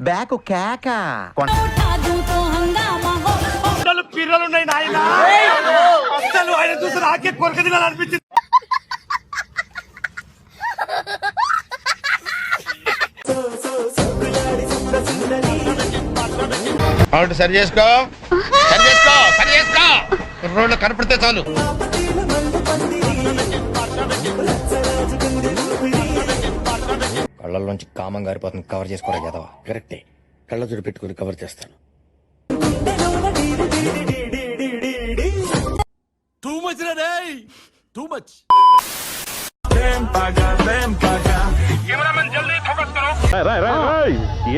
Back కేక పిల్లలున్నాయి నాయన అసలు ఆయన చూసి నాకే కొరక తినాలనిపించింది. సరి చేసుకో సరి చేసుకో సరి చేసుకో రోడ్లు కనపడితే చాలు. కళ్ళల్లోంచి కామం గారిపోతుంది, కవర్ చేసుకోరా కదా. కరెక్టే, కళ్ళజోడు పెట్టుకుని కవర్ చేస్తాను. టూ మచ్ రే టూ మచ్.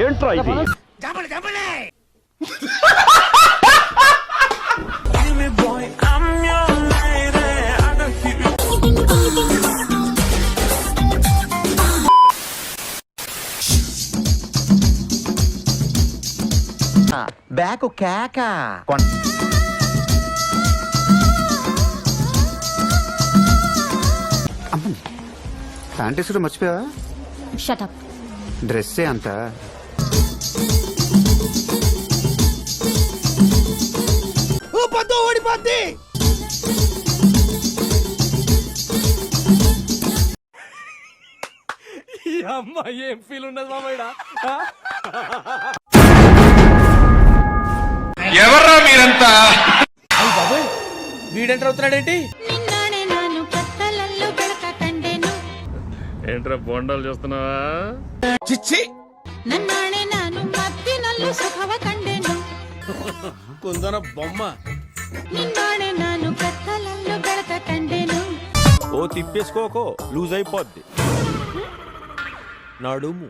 ఏంట్రా ఇది? బ్యాక్ కేక ప్యాంటీసుడు మర్చిపోయావా? షటప్. డ్రెస్సే అంత. ఓడిపోద్ది. ఈ అమ్మాయి ఏం ఫీల్ ఉన్నది మామయ్య? ఎవర్రా మీరంతా? వీడెంటర్ అవుతున్నాడేంటి? ఏంట్రా బొండాలు చూస్తున్నావా? చిచ్చి కుందన బొమ్మ. ఓ తిప్పేసుకోకో, లూజ్ అయిపోద్ది నడుము.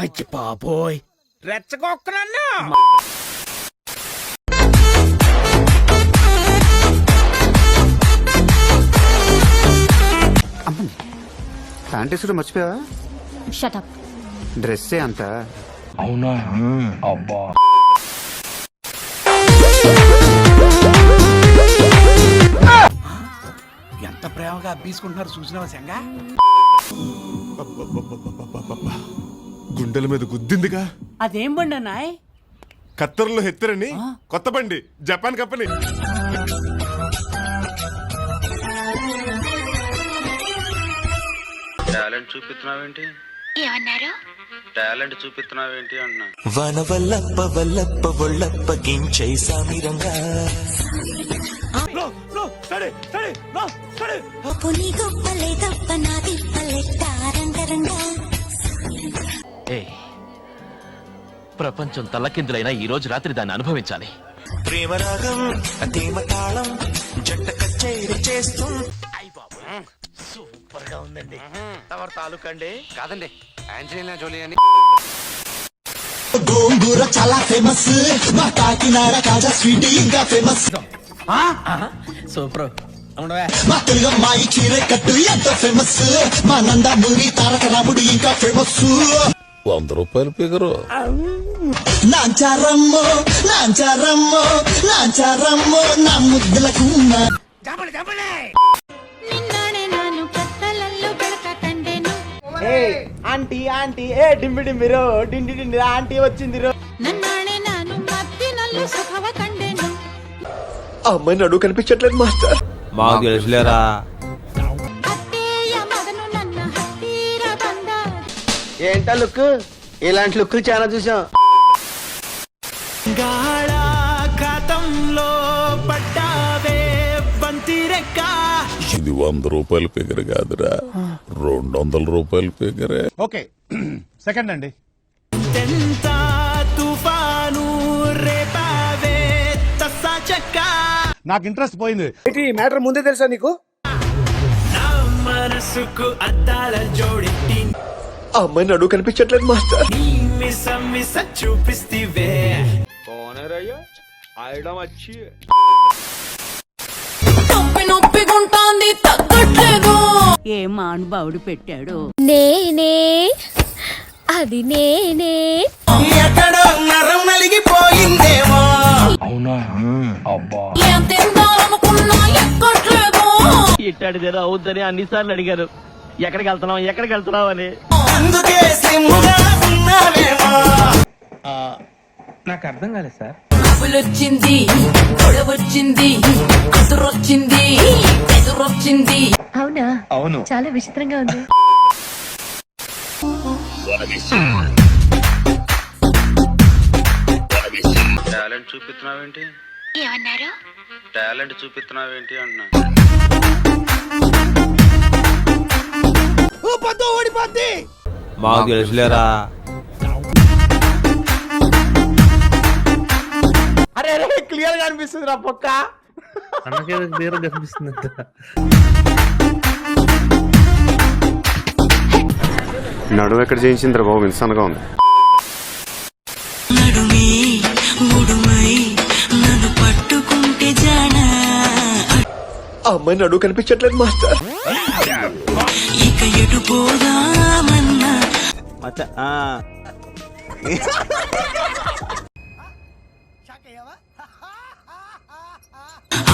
అయ్యి బాబోయ్, రెచ్చగొక్కనన్నా. ప్యాంటీసుడు మర్చిపోయావా? షటప్. డ్రెస్సే అంత. అవునా? అబ్బా. ఎంత ప్రేమగా అబ్బీసుకుంటున్నారు చూసినావా సంగా? గుండెల మీద గుద్దిందిగా. అదేం బండి అన్నాయ్? ఖత్తర్లో హెత్తరని కొత్త బండి, జపాన్ కంపెనీ. టాలెంట్ చూపిస్తున్నావేంటి? ఏమన్నారు? టాలెంట్ చూపిస్తున్నావేంటి అన్నా. వనవల్లప్ప వల్లప్ప ఒళ్ళప్ప గించై సామిరంగా ప్రపంచం తల్లకిందులైనా ఈ రోజు రాత్రి దాన్ని అనుభవించాలి. ప్రేమరాగం ప్రేమ తాళం జంట కచేరీ చేస్తూ. సూపర్ గా ఉందండి. తమరు తాలూకండి కాదండి, ఆంజలీనా జోలీ అని. గోంగూర చాలా ఫేమస్, మా కాకినాడ కాజా స్వీట్ ఇంకా ఫేమస్. సూపర్. మా తెలుగమ్మాయి చీర కట్టు ఎంతో ఫేమస్, మా నందమూరి తారక రాముడు ఇంకా ఫేమస్. 100 రూపాయలు ఫిగరు. నాంచారమ్మో నాంచారమ్మో నాంచారమ్మో నా ముద్దులకు. ఆంటీ ఆంటీ ఏ డింబి డింబిరో డిండి డిండి ఆంటీ వచ్చింది రో. ఆ అమ్మాయి నడువు కనిపించట్లేదు మాస్టర్. మాకు తెలుసులేరా. ఏంటా లుక్? ఇలాంటి లుక్ చాలా చూసాం. ఇది 100 రూపాయల ఫిగర్ కాదురా, 200 రూపాయల ఫిగరే. ఓకే, సెకండ్ అండి. నాకు ఇంట్రెస్ట్ పోయింది. మ్యాటర్ ముందే తెలుసా నీకు? మనసుకు అద్దాల జోడెట్టి ఆ అమ్మాయి నడువు కనిపించట్లేదు మాస్టర్. చూపిస్తే నొప్పిగుంటాంది, తగ్గట్లేదు. ఏ మానుభావుడు పెట్టాడు? నేనే అది నేనే. ఎక్కడో నరం నలిగిపోయిందేమో. అవునా? అబ్బా. ఏం తిందామనుకున్నా ఎక్కట్లేదు. ఇట్టాడిదేదో అవుద్దని అన్నిసార్లు అడిగారు, ఎక్కడికి వెళ్తున్నావు అని నాకు అర్థం కాలేదు సార్. వచ్చింది గొడవచ్చింది అదురొచ్చింది ఎదురొచ్చింది. అవునా? అవును. చాలా విచిత్రంగా ఉంది. టాలెంట్ చూపిస్తున్నావేంటి? ఏమన్నారు? టాలెంట్ చూపిస్తున్నావేంటి అంటున్నా. మాకు తెలుసులేరా. అరే అరే క్లియర్ గా అనిపిస్తుంది రా పక్క. క్లియర్ గా కనిపిస్తుంది. నడువు ఎక్కడ చేయించిందిరా బాబు, ఇన్సాన్గా ఉంది. ఆ అమ్మాయి నడువు కనిపించట్లేదు మాస్టర్. ఇక ఎటు పోదామన్నా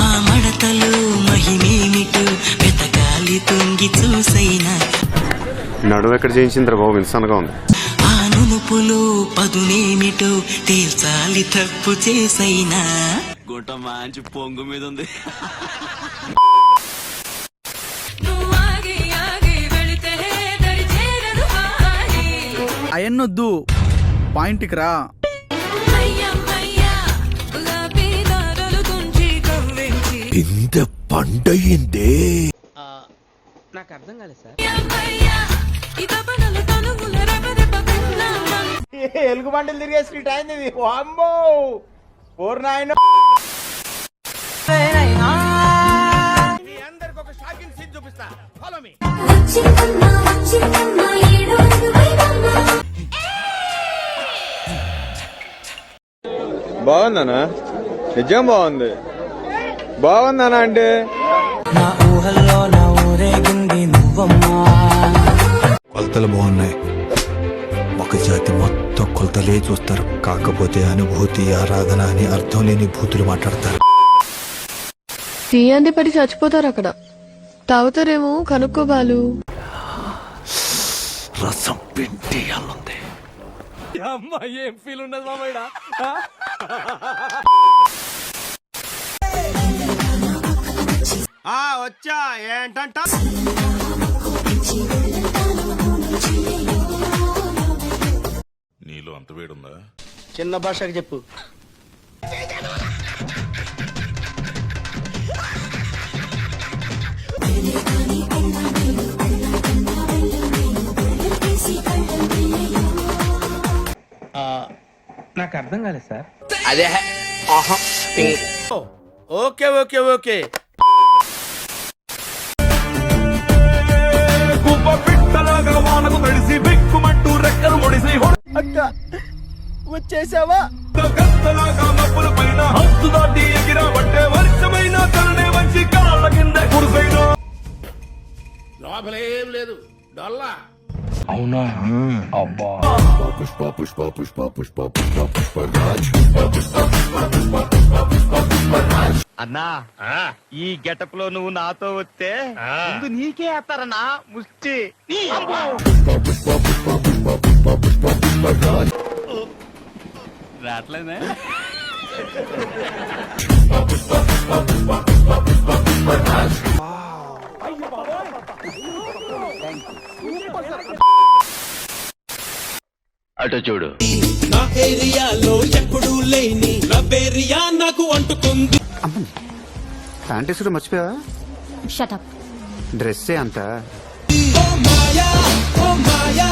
ఆ మడతలు మహిమేమిటు వెతకాలి తొంగి చూసైనా. నడువు ఎక్కడ చేయించిందిరా బాబు, ఇన్సాన్గా ఉంది. ఆ నునుపులు పదునేమిటో తేల్చాలి తప్పు చేసైనా. గుంట మంచి పొంగు మీద ఉంది. అయన్నొద్దు, పాయింట్కి రా. ఇంత పండయిందే. నాకు అర్థం కాలేదు సార్. ఎలుగు బండలు తిరిగే స్ట్రీట్ అయింది ఇది. అమ్మో ఓర్ నాయన. అందరికి ఒక షాకింగ్ సీన్ చూపిస్తా. Follow me. బాగుందనా? నిజం బాగుంది. బాగుందనా అంటే నా ఊహల్లో నా ఊరేగింది నువ్వమ్మా. కొలతలు బాగున్నాయి. ఒక జాతి మొత్తం కొలతలే చూస్తారు, కాకపోతే అనుభూతి ఆరాధన అని అర్థం లేని భూతులు మాట్లాడతారు. తీయండి పడి చచ్చిపోతారు అక్కడ. తాగుతారేమో కనుక్కోబాలు. రసం పిండి అల్లుంది. అమ్మాయి ఏం ఫీల్ ఉండదు మామయ్య. వచ్చా ఏంటంట. నీలో అంత వేడుందా? చిన్న భాషకు చెప్పు. నాకు అర్థం కాలేదు సార్. అదే ఓకే ఓకే ఓకే. అక్క వచ్చేసావా? లోపలేం లేదు డొల్లా. అవునా? అబ్బా పుష్ప పుష్ప పుష్ప పుష్ప పుష్ప పుష్పరాజ్. అన్నా ఈ గెటప్ లో నువ్వు నాతో వస్తే ముందు నీకే వేస్తారన్నా ముష్టి. రాట్లేనే. అటు చూడు. నా ఏరియాలో ఎప్పుడు లేని లబేరియా నాకు అంటుకుంది. అమ్మని ప్యాంట్ వేసుడు మర్చిపోయావా? షటప్. డ్రెస్సే అంత. ఓ మాయా ఓ మాయా,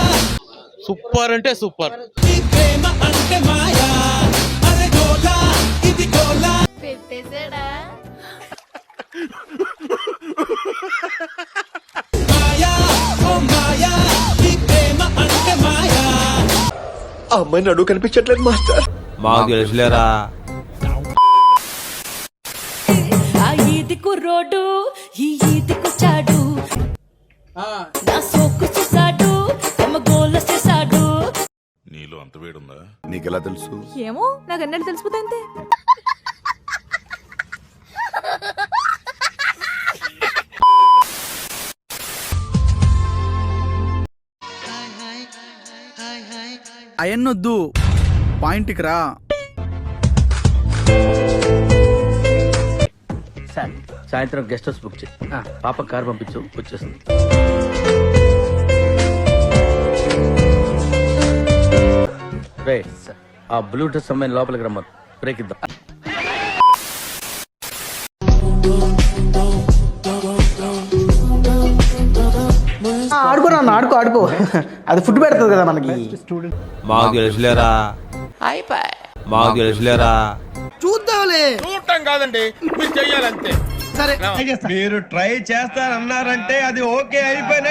సూపర్ అంటే సూపర్. ఈ ప్రేమ అంటే మాయా. అరే గోలా ఇది గోలా. పెట్టేసాడా? మాయా ఓ మాయా, ఈ ప్రేమ అంటే మాయా. ఆ అమ్మాయి నడువు కనిపించట్లేదు మాస్టర్. మాకు తెలుసులేరా. ఆ ఈది కుర్రోడు ఈ ఈదికొచ్చాడు. నా సోకు చేశాడు, తమ గోల చేశాడు. నీలో అంత వేడుందా? నీకెలా తెలుసు? ఏమో నాకు అన్నట్టు తెలిసిపోతే అంతే. అయన్నొద్దు పాయింట్కి రా. సాయంత్రం గెస్ట్ హౌస్ బుక్ చేయి. పాప కారు పంపించు, వచ్చేస్తుంది. రే, ఆ బ్లూ డ్రెస్ అమ్మాయిని లోపలికి రమ్మను, బ్రేక్ ఇద్దాం. ఆడుకోరా ఆడుకో ఆడుకో, అది ఫుడ్ పెడుతుంది కదా మనకి. మాకు తెలుసులేరా, మాకు తెలుసులేరా. చూద్దాంలే. చూడటం కాదండి, మీరు చెయ్యాలంతే. సరే మీరు ట్రై చేస్తారన్నారంటే అది ఓకే అయిపోయిన